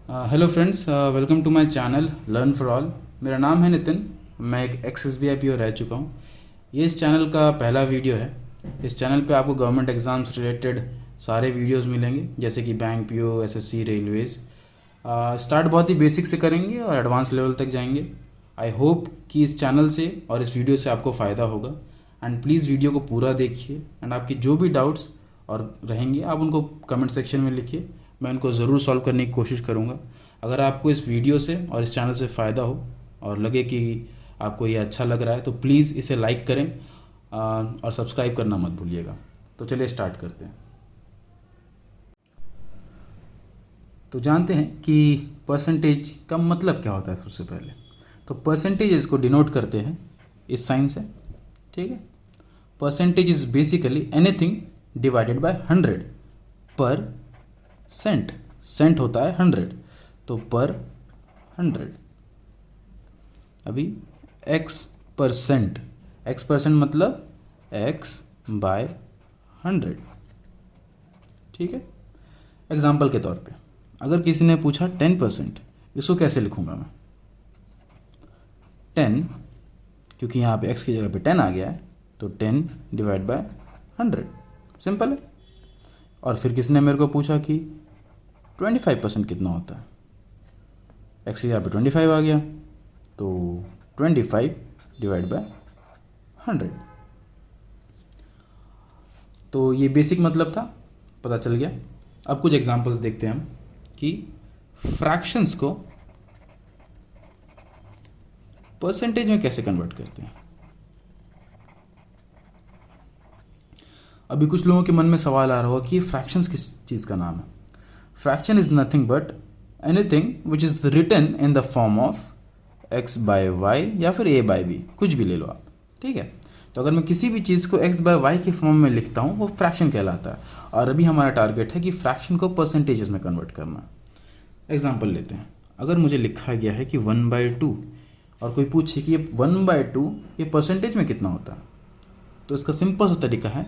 Hello friends, welcome to my channel learn for all. मेरा नाम है नितिन। मैं एक ex S B I P O रह चुका हूँ। ये इस चैनल का पहला वीडियो है। इस चैनल पे आपको गवर्नमेंट एग्ज़ाम्स रिलेटेड सारे वीडियोस मिलेंगे, जैसे कि bank P O, S S C, railways. Start बहुत ही बेसिक से करेंगे और एडवांस लेवल तक जाएंगे। आई होप कि इस चैनल से और इस वीडियो से आपको फ़ायदा होगा। एंड प्लीज़ वीडियो को पूरा देखिए एंड आपकी जो भी डाउट्स और रहेंगे आप उनको कमेंट सेक्शन में लिखिए। मैं उनको ज़रूर सॉल्व करने की कोशिश करूँगा। अगर आपको इस वीडियो से और इस चैनल से फ़ायदा हो और लगे कि आपको ये अच्छा लग रहा है तो प्लीज़ इसे लाइक करें और सब्सक्राइब करना मत भूलिएगा। तो चलिए स्टार्ट करते हैं। तो जानते हैं कि परसेंटेज का मतलब क्या होता है। सबसे पहले तो परसेंटेज इसको डिनोट करते हैं इस साइन से, ठीक है। Percentage is basically anything divided by 100 पर सेंट। सेंट होता है 100, तो पर 100। अभी x%, x% मतलब x बाय 100, ठीक है। एग्जाम्पल के तौर पे अगर किसी ने पूछा 10%, इसको कैसे लिखूंगा मैं? 10, क्योंकि यहाँ पे x की जगह पे 10 आ गया है, तो 10 डिवाइड बाय 100, सिंपल है। और फिर किसी ने मेरे को पूछा कि 25% कितना होता है, x की जगह पे 25 आ गया, तो 25 डिवाइड बाय 100। तो ये बेसिक मतलब था, पता चल गया। अब कुछ एग्जांपल्स देखते हैं हम कि फ्रैक्शंस को परसेंटेज में कैसे कन्वर्ट करते हैं। अभी कुछ लोगों के मन में सवाल आ रहा होगा कि फ्रैक्शंस किस चीज़ का नाम है। Fraction is nothing but anything which is written in the form of x by Y या फिर a बाय b, कुछ भी ले लो आप, ठीक है। तो अगर मैं किसी भी चीज़ को x बाय वाई के फॉर्म में लिखता हूँ वो फ्रैक्शन कहलाता है। और अभी हमारा टारगेट है कि फ्रैक्शन को परसेंटेजेस में कन्वर्ट करना। एग्जाम्पल लेते हैं। अगर मुझे लिखा गया है कि 1/2 और कोई पूछे कि ये 1/2 ये परसेंटेज में कितना होता है, तो इसका सिंपल सा तरीका है,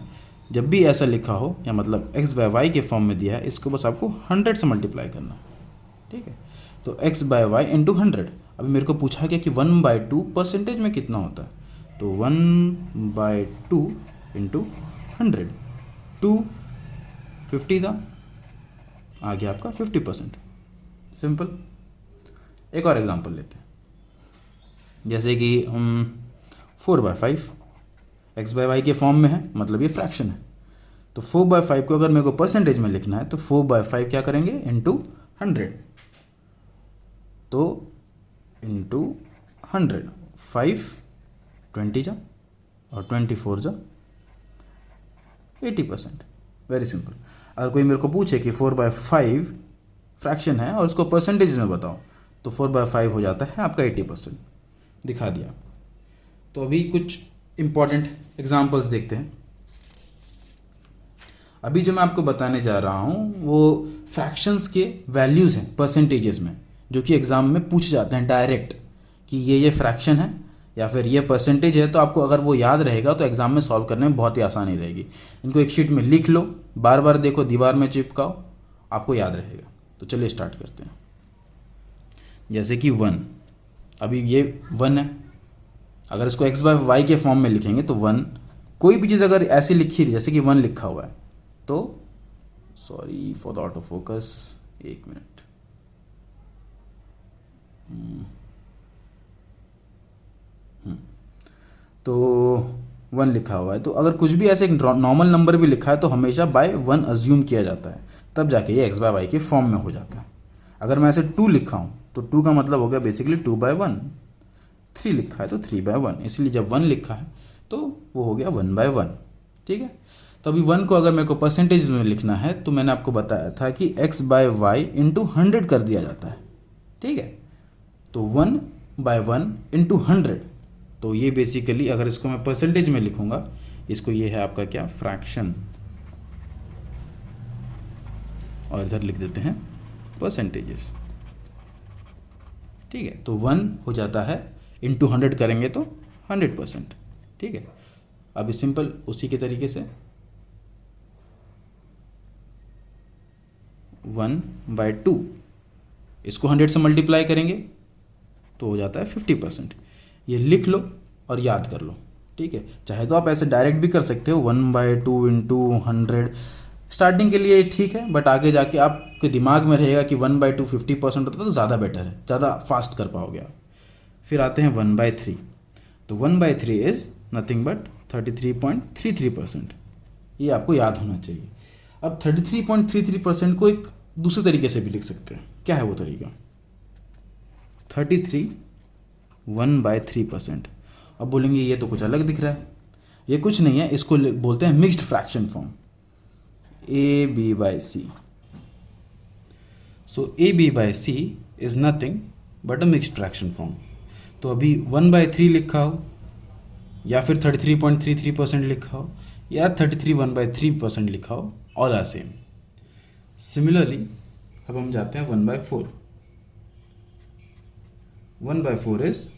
जब भी ऐसा लिखा हो या मतलब x बाय वाई के फॉर्म में दिया है, इसको बस आपको 100 से मल्टीप्लाई करना, ठीक है। तो x बाय वाई इंटू 100। अभी मेरे को पूछा गया कि 1/2 परसेंटेज में कितना होता है, तो 1/2 इंटू 100, 2 50 आ गया आपका 50%। सिंपल। एक और एग्जांपल लेते हैं, जैसे कि 4/5 x बाय वाई के फॉर्म में है, मतलब ये फ्रैक्शन है। तो 4/5 को अगर मेरे को परसेंटेज में लिखना है तो 4/5 क्या करेंगे, इंटू 100। तो इंटू 100, 5 20 जा और 24 जा 80%। Very simple. अगर कोई मेरे को पूछे कि 4/5 फ्रैक्शन है और उसको परसेंटेज में बताओ, तो 4/5 हो जाता है आपका 80%। दिखा दिया आपको। तो अभी कुछ इंपॉर्टेंट एग्जांपल्स देखते हैं। अभी जो मैं आपको बताने जा रहा हूँ वो फ्रैक्शंस के वैल्यूज़ हैं परसेंटेजेस में, जो कि एग्ज़ाम में पूछ जाते हैं डायरेक्ट कि ये फ्रैक्शन है या फिर ये परसेंटेज है। तो आपको अगर वो याद रहेगा तो एग्ज़ाम में सॉल्व करने में बहुत ही आसानी रहेगी। इनको एक शीट में लिख लो, बार बार देखो, दीवार में चिपकाओ, आपको याद रहेगा। तो चलिए स्टार्ट करते हैं। जैसे कि 1, अभी ये 1 है। अगर इसको x बाय वाई के फॉर्म में लिखेंगे तो 1, कोई भी चीज़ अगर ऐसी लिखी रही जैसे कि 1 लिखा हुआ है, तो sorry for the auto focus, एक मिनट। तो 1 लिखा हुआ है, तो अगर कुछ भी ऐसे एक नॉर्मल नंबर भी लिखा है तो हमेशा बाय 1 अज्यूम किया जाता है, तब जाके ये x बाय वाई के फॉर्म में हो जाता है। अगर मैं ऐसे 2 लिखा हूँ तो 2 का मतलब हो गया बेसिकली 2/1। 3 लिखा है तो 3/1, इसलिए जब 1 लिखा है तो वो हो गया 1/1, ठीक है। तो अभी 1 को अगर मेरे को परसेंटेज में लिखना है तो मैंने आपको बताया था कि x बाय वाई इंटू 100 कर दिया जाता है, ठीक है। तो 1/1 इंटू 100, तो ये बेसिकली अगर इसको मैं परसेंटेज में लिखूंगा, इसको ये है आपका क्या, फ्रैक्शन, और इधर लिख देते हैं परसेंटेजेस, ठीक है। तो 1 हो जाता है, इंटू 100 करेंगे तो 100%, ठीक है। अभी सिंपल उसी के तरीके से 1/2 इसको 100 से मल्टीप्लाई करेंगे तो हो जाता है 50%। ये लिख लो और याद कर लो, ठीक है। चाहे तो आप ऐसे डायरेक्ट भी कर सकते हो 1/2 इंटू 100, स्टार्टिंग के लिए ठीक है, बट आगे जाके आपके दिमाग में रहेगा कि 1/2 50% होता है तो ज़्यादा बेटर है, ज़्यादा फास्ट कर पाओगे आप। फिर आते हैं 1/3, तो 1/3 इज़ नथिंग बट 33.33%। ये आपको याद होना चाहिए। अब 33.33% को एक दूसरे तरीके से भी लिख सकते हैं। क्या है वो तरीका? 33 1/3%। अब बोलेंगे ये तो कुछ अलग दिख रहा है। ये कुछ नहीं है, इसको बोलते हैं mixed fraction form, AB/C। So AB/C is nothing but a mixed fraction form. तो अभी 1/3 लिखा हो या फिर 33.33% लिखा हो या 33 1/3% लिखा हो, ऑल आर सेम। सिमिलरली अब हम जाते हैं 1/4। 1/4 is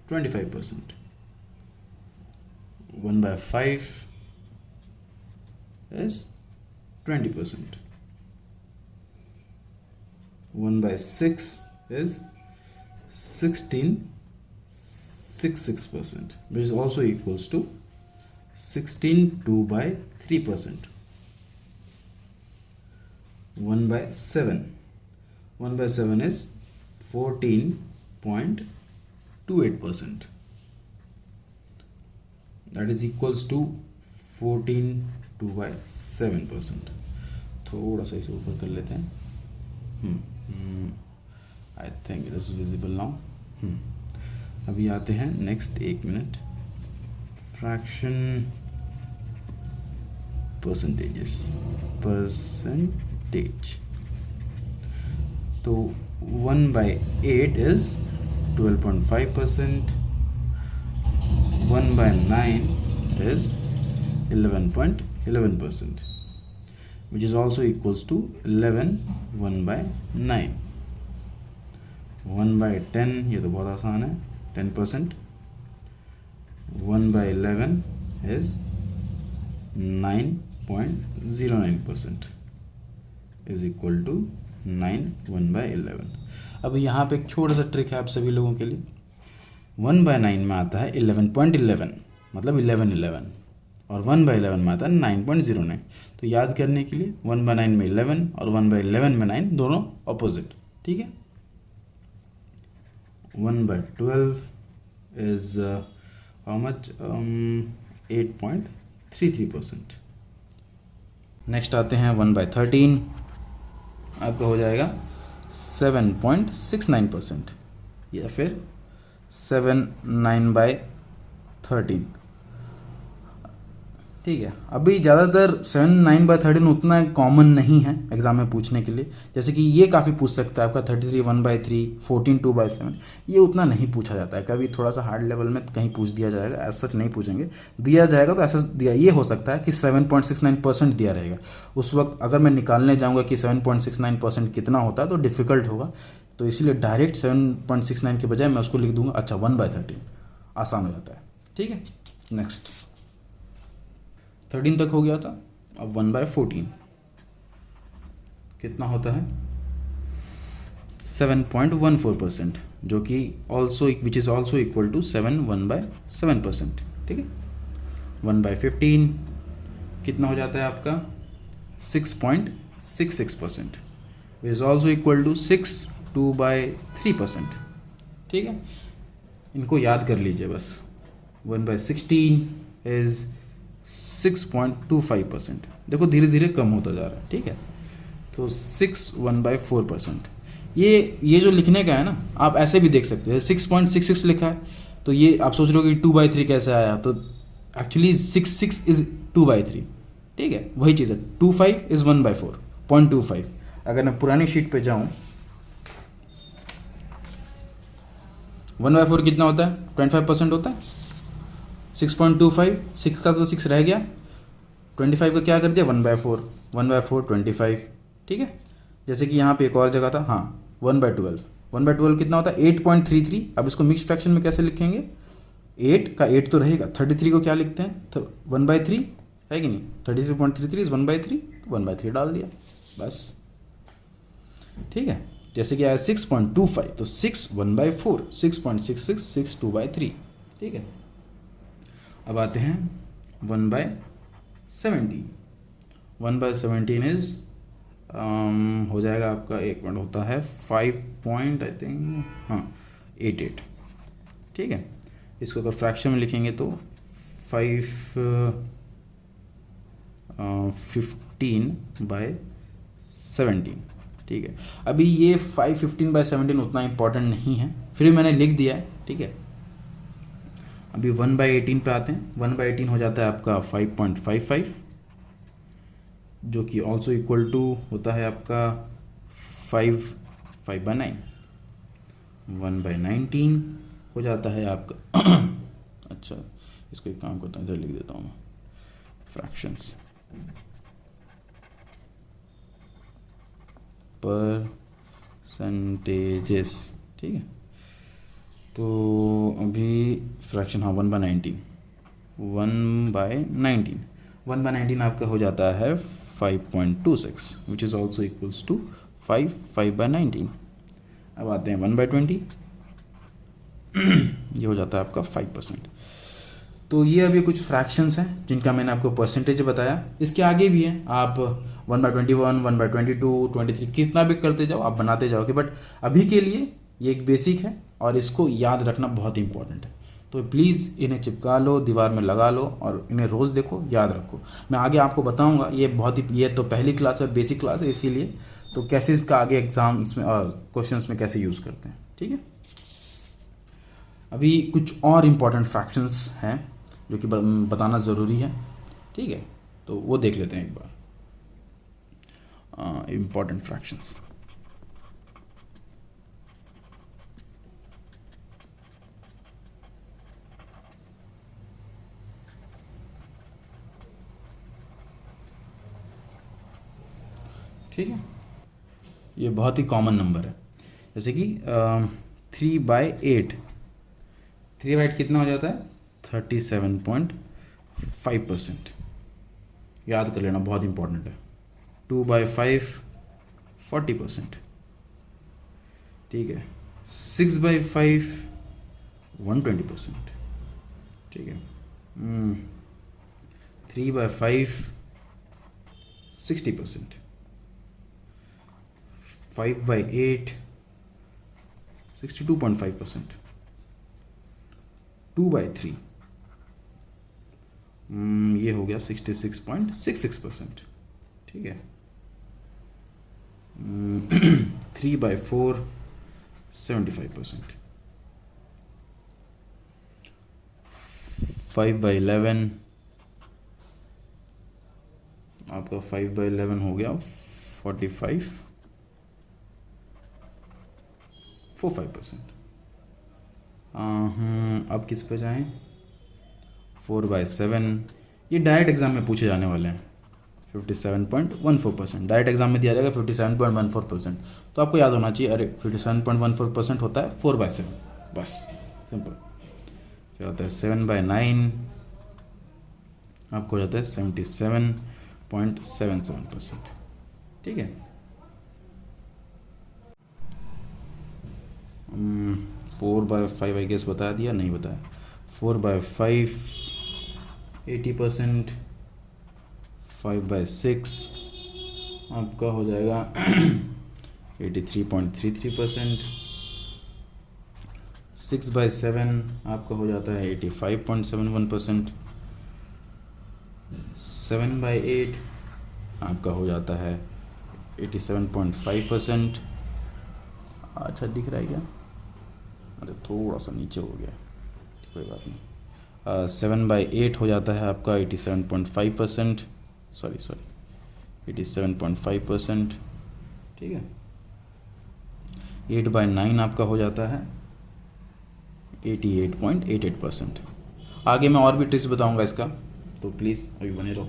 25%। 1/5 is 20%. 1/6 is 16.66%, which is also equals to 16/2/3%. 1/7 is 14.28%. That is equals to 14/2/7%. थोड़ा सा इसे ऊपर कर लेते हैं। I think it is visible now. अभी आते हैं नेक्स्ट, 1 मिनट, फ्रैक्शन परसेंटेज। तो 1/8 is 12.5%, 1/9 is 11.11%, which is also equals to 11 1/9. 1/10, ये तो बहुत आसान है, 10%. 1/11 is 9.09%, is equal to 9 1/11. अब यहाँ पे एक छोटा सा ट्रिक है आप सभी लोगों के लिए। 1/9 में आता है 11.11, मतलब 11 और 1/11 में आता है 9.09। तो याद करने के लिए 1/9 में 11 और 1/11 में 9 दोनों ऑपोजिट, ठीक है। 1/12 इज हाउ मच, 8.33%। नेक्स्ट आते हैं 1/13, आपका हो जाएगा 7.69% या फिर 7/9/13, ठीक है। अभी ज़्यादातर 7/9/13 उतना कॉमन नहीं है एग्ज़ाम में पूछने के लिए। जैसे कि ये काफ़ी पूछ सकता है आपका 33 1/3, 14 2/7, ये उतना नहीं पूछा जाता है। कभी थोड़ा सा हार्ड लेवल में कहीं पूछ दिया जाएगा, ऐसा सच नहीं पूछेंगे। दिया जाएगा तो ऐसा दिया, ये हो सकता है कि 7.69% दिया रहेगा। उस वक्त अगर मैं निकालने जाऊँगा कि 7.69% कितना होता है तो डिफ़िकल्ट होगा, तो इसीलिए डायरेक्ट 7.69 के बजाय मैं उसको लिख दूंगा अच्छा 1/13, आसान हो जाता है, ठीक है। नेक्स्ट 13 तक हो गया था। अब 1/14 कितना होता है? 7.14%, जो कि also which is also equal to 7 1/7%, ठीक है। 1/15 कितना हो जाता है आपका? 6.66%, which is also equal to 6 2/3%, ठीक है। इनको याद कर लीजिए बस। 1/16 इज़ 6.25%, देखो धीरे धीरे कम होता जा रहा है, ठीक है। तो 6 1/4%। ये जो लिखने का है ना, आप ऐसे भी देख सकते हैं। 6.66 लिखा है तो ये आप सोच रहे हो कि 2/3 कैसे आया, तो एक्चुअली 6 इज़ 2/3, ठीक है। वही चीज़ है। 25 इज़ 1/4, 0.25। अगर मैं पुरानी शीट पे जाऊँ, 1/4 कितना होता है? 25% होता है। 6.25, 6 का तो 6 रह गया, 25 का क्या कर दिया? 1/4, 1/4 25, ठीक है। जैसे कि यहाँ पे एक और जगह था, हाँ 1/12, 1/12 कितना होता है? 8.33। अब इसको मिक्स फ्रैक्शन में कैसे लिखेंगे? 8 का 8 तो रहेगा, 33 को क्या लिखते हैं? तो 1/3 है कि नहीं? 33.33 इज 1/3, 1/3 डाल दिया बस, ठीक है। जैसे कि आया 6.25, तो 6 1/4, 6.66, 6 2/3, ठीक है। अब आते हैं 1/17। 1/17 इज हो जाएगा आपका, एक मिनट, होता है 5 पॉइंट आई थिंक, हाँ 88, ठीक है। इसको अगर फ्रैक्शन में लिखेंगे तो 515/17, ठीक है। अभी ये 515/17 उतना इम्पोर्टेंट नहीं है, फिर भी मैंने लिख दिया है, ठीक है। अभी 1/18 पे आते हैं। 1/18 हो जाता है आपका 5.55, जो कि ऑल्सो इक्वल टू होता है आपका 5/9। 1/19 हो जाता है आपका अच्छा, इसको एक काम करता हूँ, इधर लिख देता हूँ फ्रैक्शंस, परसेंटेजेस, ठीक है। तो अभी फ्रैक्शन, हाँ 1/19, 1/19, 1/19 आपका हो जाता है 5.26, which is also equals to 5/19। अब आते हैं 1/20, ये हो जाता है आपका 5%। तो ये अभी कुछ फ्रैक्शंस हैं जिनका मैंने आपको परसेंटेज बताया। इसके आगे भी हैं, आप 1/21, 1/22, 23 कितना भी करते जाओ, आप बनाते जाओगे, बट अभी के लिए ये एक बेसिक है और इसको याद रखना बहुत इंपॉर्टेंट है। तो प्लीज़ इन्हें चिपका लो, दीवार में लगा लो और इन्हें रोज़ देखो, याद रखो। मैं आगे आपको बताऊंगा, ये बहुत ही, ये तो पहली क्लास है, बेसिक क्लास है, इसीलिए तो कैसे इसका आगे एग्जाम्स में और क्वेश्चंस में कैसे यूज़ करते हैं, ठीक है। अभी कुछ और इम्पॉर्टेंट फ्रैक्शंस हैं जो कि बताना ज़रूरी है, ठीक है। तो वो देख लेते हैं एक बार, इम्पॉर्टेंट फ्रैक्शंस। ठीक है, ये बहुत ही कॉमन नंबर है, जैसे कि 3/8, 3/8 कितना हो जाता है 37.5%, याद कर लेना, बहुत इंपॉर्टेंट है। 2/5 40%, ठीक है। 6/5 120%, ठीक है। 3/5 60%, 5/8 62.5%, 2/3 ये हो गया 66.66%, ठीक है। 3/4 75%, 5/11 आपका 5/11 हो गया 45.45%। अब किस पे जाएं, 4/7, ये डायरेक्ट एग्जाम में पूछे जाने वाले हैं। 57.14%, डायरेक्ट एग्जाम में दिया जाएगा 57.14%, तो आपको याद होना चाहिए, अरे 57.14% होता है 4/7, बस सिंपल। क्या होता है 7/9, आपको हो जाता है 77.77%, ठीक है। 4/5 आई गेस बता दिया, नहीं बताया। 4/5 80%, 5/6 आपका हो जाएगा 83.33%, 6/7 आपका हो जाता है 85.71%, 7/8 आपका हो जाता है 87.5%। अच्छा दिख रहा है क्या, अरे थोड़ा सा नीचे हो गया, कोई बात नहीं। 7/8 हो जाता है आपका 87.5%, सॉरी 87.5%, ठीक है। 8/9 आपका हो जाता है 88.88%। आगे मैं और भी ट्रिक्स बताऊंगा इसका, तो प्लीज़ अभी बने रहो।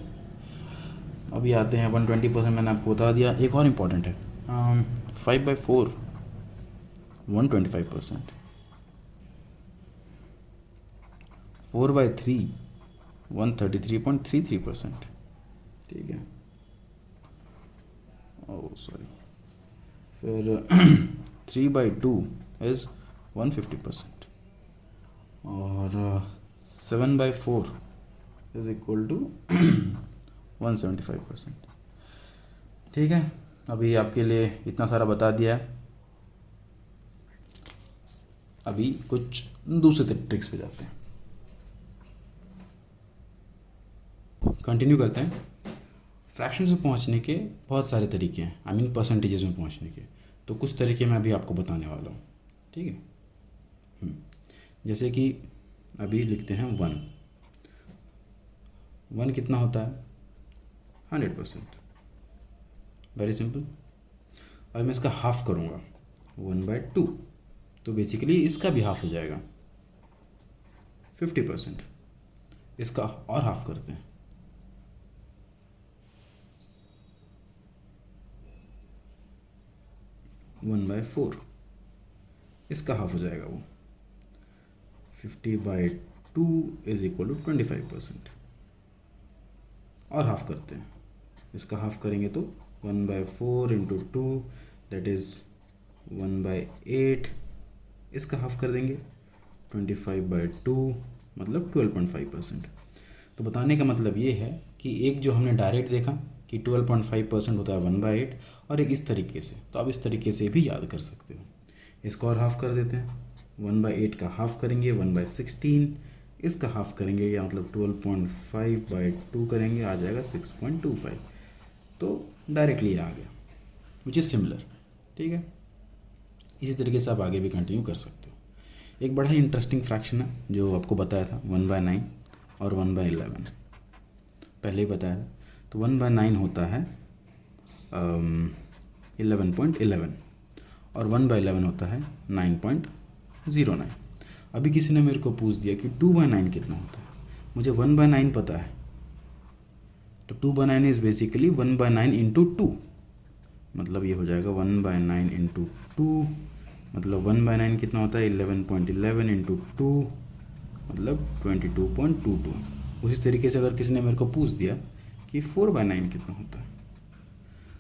अभी आते हैं 120%, मैंने आपको बता दिया। एक और इम्पॉर्टेंट है 5/4 125%, 4/3 133.33%, ठीक है। ओह सॉरी, फिर 3/2 इज़ 150% और 7/4 इज़ इक्वल टू 175%। ठीक है, अभी आपके लिए इतना सारा बता दिया है। अभी कुछ दूसरे ट्रिक्स पे जाते हैं, कंटिन्यू करते हैं। फ्रैक्शंस में पहुंचने के बहुत सारे तरीके हैं, आई मीन परसेंटेजेस में पहुंचने के। तो कुछ तरीके मैं अभी आपको बताने वाला हूँ, ठीक है। जैसे कि अभी लिखते हैं 1 कितना होता है 100%, वेरी सिंपल। अब मैं इसका हाफ करूँगा 1/2, तो बेसिकली इसका भी हाफ हो जाएगा 50%। इसका और हाफ करते हैं 1/4, इसका हाफ हो जाएगा वो 50/2 इज इक्वल टू 25%। और हाफ करते हैं, इसका हाफ करेंगे तो 1/4 इंटू 2 दैट इज़ 1/8, इसका हाफ कर देंगे 25/2 मतलब 12.5%। तो बताने का मतलब ये है कि एक जो हमने डायरेक्ट देखा कि 12.5% होता है 1/8, और एक इस तरीके से, तो आप इस तरीके से भी याद कर सकते हो। इसको और हाफ कर देते हैं, 1/8 का हाफ करेंगे 1/16, इसका हाफ करेंगे या मतलब 12.5/2 करेंगे, आ जाएगा 6.25। तो डायरेक्टली आ गया, विच इज़ सिमिलर, ठीक है। इसी तरीके से आप आगे भी कंटिन्यू कर सकते हो। एक बड़ा ही इंटरेस्टिंग फ्रैक्शन है जो आपको बताया था 1/9 और 1/11, पहले ही बताया था। तो 1/9 होता है 11.11 और 1/11 होता है 9.09। अभी किसी ने मेरे को पूछ दिया कि 2/9 कितना होता है। मुझे 1/9 पता है, तो 2/9 इज़ बेसिकली 1/9 इंटू 2, मतलब ये हो जाएगा 1/9 इंटू 2, मतलब 1/9 कितना होता है 11.11 इंटू 2, मतलब 22.22। उसी तरीके से अगर किसी ने मेरे को पूछ दिया कि 4/9 कितना होता है,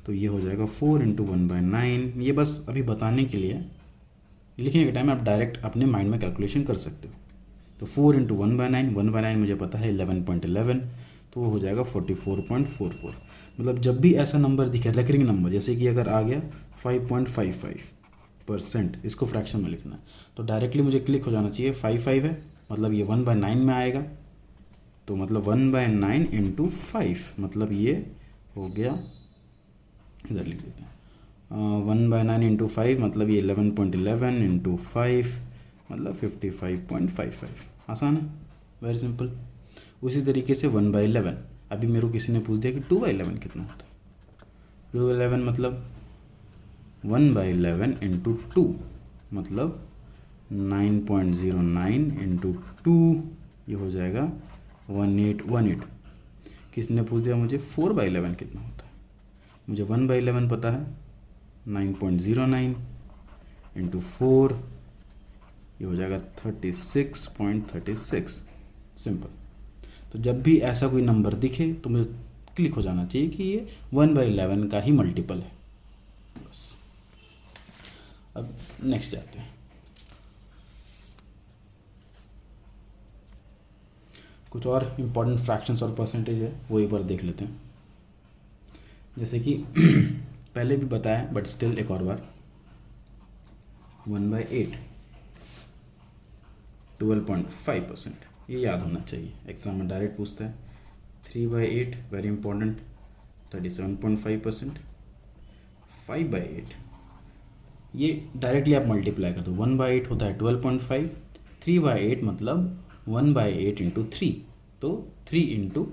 तो ये हो जाएगा 4 इंटू 1/9। ये बस अभी बताने के लिए, लिखने के टाइम आप डायरेक्ट अपने माइंड में कैलकुलेशन कर सकते हो। तो 4 इंटू 1/9, 1/9 मुझे पता है 11.11, तो वो हो जाएगा 44.44। मतलब जब भी ऐसा नंबर दिखे, रेकरिंग नंबर, जैसे कि अगर आ गया 5.55%, इसको फ्रैक्शन में लिखना है, तो डायरेक्टली मुझे क्लिक हो जाना चाहिए 55 है, मतलब ये 1/9 में आएगा, तो मतलब 1/9 इंटू 5, मतलब ये हो गया, इधर लिख देते हैं 1/9 इंटू 5, मतलब ये 11.11 इंटू 5, मतलब 55.55। आसान है, वेरी सिंपल। उसी तरीके से 1/11, अभी मेरे को किसी ने पूछ दिया कि 2/11 कितना होता है। 2/11 मतलब 1/11 इंटू 2, मतलब 9.09 इंटू 2, ये हो जाएगा 1818। किसी ने पूछ दिया मुझे 4/11 कितना होता है। मुझे 1/11 पता है 9.09 इंटू 4, ये हो जाएगा 36.36। सिंपल। तो जब भी ऐसा कोई नंबर दिखे तो मुझे क्लिक हो जाना चाहिए कि ये 1/11 का ही मल्टीपल है, बस। अब नेक्स्ट जाते हैं, कुछ और इम्पोर्टेंट फ्रैक्शंस और परसेंटेज है वो एक बार देख लेते हैं। जैसे कि पहले भी बताया बट स्टिल एक और बार, 1/8 12.5%, ये याद होना चाहिए, एग्जाम में डायरेक्ट पूछता है। 3/8 वेरी इंपॉर्टेंट 37.5%। 5/8 ये डायरेक्टली आप मल्टीप्लाई कर दो, 1/8 होता है 12.5, 3/8 मतलब 1/8 इंटू 3, तो 3 इंटू,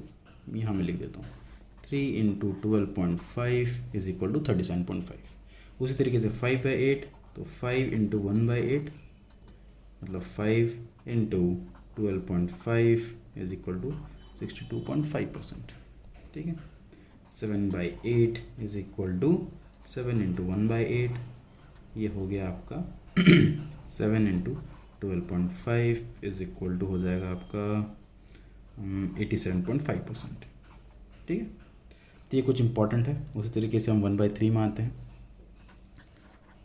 यहाँ मैं लिख देता हूँ 3 इंटू 12.5 इज इक्वल टू 37.5। उसी तरीके से 5/8, तो 5 इंटू 1/8 मतलब 5 इंटू 12.5 इज इक्वल टू 62.5%, ठीक है। 7/8 इज इक्वल टू 7 इंटू 1/8, ये हो गया आपका 7 इंटू 12.5 इज इक्वल टू हो जाएगा आपका 87.5%, ठीक है। तो ये कुछ इंपॉर्टेंट है। उसी तरीके से हम 1/3 में आते हैं।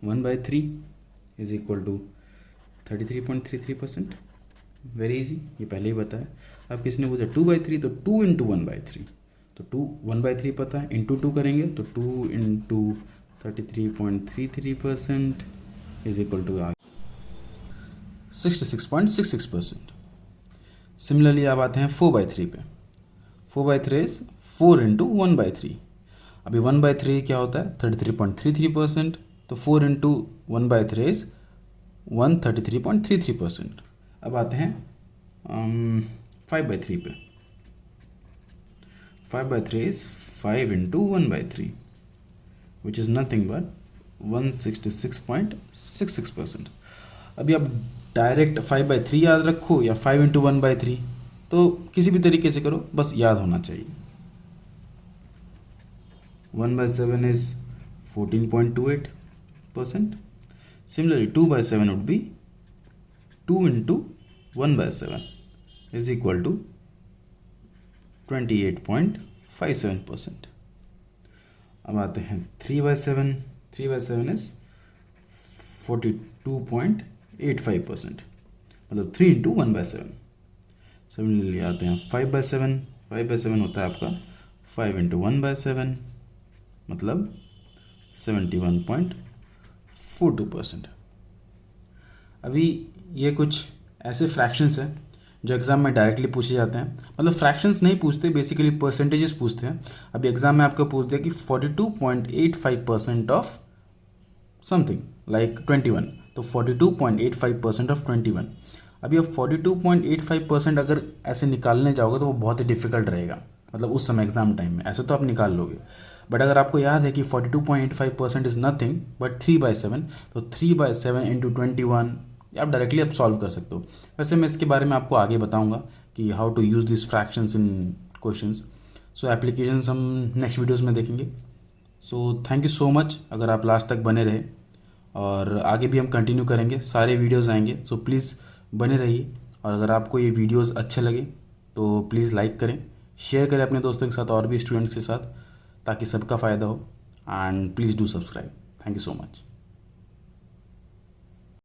1/3 is equal to 33.33%। Very easy, ये पहले ही बताया। अब किसने पूछा 2/3, तो 2 इंटू 1/3, तो 1/3 पता है, इंटू 2 करेंगे तो 2 into 33.33% is equal to 66.66%। Similarly अब आते हैं 4/3 पे। 4/3 इज 4 इंटू 1/3। अभी 1/3 क्या होता है 33.33%, तो 4 इंटू 1/3 इज 133.33%। अब आते हैं 5/3 पे। 5/3 is 5 into 1/3 which is nothing but 166.66%। अभी आप डायरेक्ट 5/3 याद रखो या 5 इंटू 1/3, तो किसी भी तरीके से करो, बस याद होना चाहिए। 1/7 is 14.28%. Similarly, 2/7 would be 2 into 1/7 is equal to 28.57%. अब आते हैं 3/7. 3/7 is 42.85%, मतलब 3 into 1/7. सिमिलरली आते हैं 5/7. 5/7 होता है आपका 5 into 1/7, मतलब 71.42%। अभी ये कुछ ऐसे फ्रैक्शंस हैं जो एग्ज़ाम में डायरेक्टली पूछे जाते हैं, मतलब फ्रैक्शंस नहीं पूछते, बेसिकली परसेंटेजेस पूछते हैं। अभी एग्ज़ाम में आपको पूछ दिया कि 42.85% ऑफ समथिंग लाइक 21, तो 42.85% ऑफ 21। अभी अब 42.85% अगर ऐसे निकालने जाओगे तो वो बहुत ही डिफ़िकल्ट रहेगा, मतलब उस समय एग्ज़ाम टाइम में। ऐसे तो आप निकाल लोगे, बट अगर आपको याद है कि 42.85% इज़ नथिंग बट 3/7, तो 3/7 इंटू 21 आप डायरेक्टली आप सॉल्व कर सकते हो। वैसे मैं इसके बारे में आपको आगे बताऊंगा कि how to use this fractions in questions. So applications हम नेक्स्ट वीडियोस में देखेंगे। So thank you so much अगर आप लास्ट तक बने रहे, और आगे भी हम कंटिन्यू करेंगे, सारे वीडियोज़ आएंगे। सो प्लीज़ बने रहिए, और अगर आपको ये वीडियोज़ अच्छे लगे तो प्लीज़ लाइक करें, शेयर करें अपने दोस्तों के साथ और भी स्टूडेंट्स के साथ, ताकि सबका फ़ायदा हो। And please do subscribe. Thank you so much.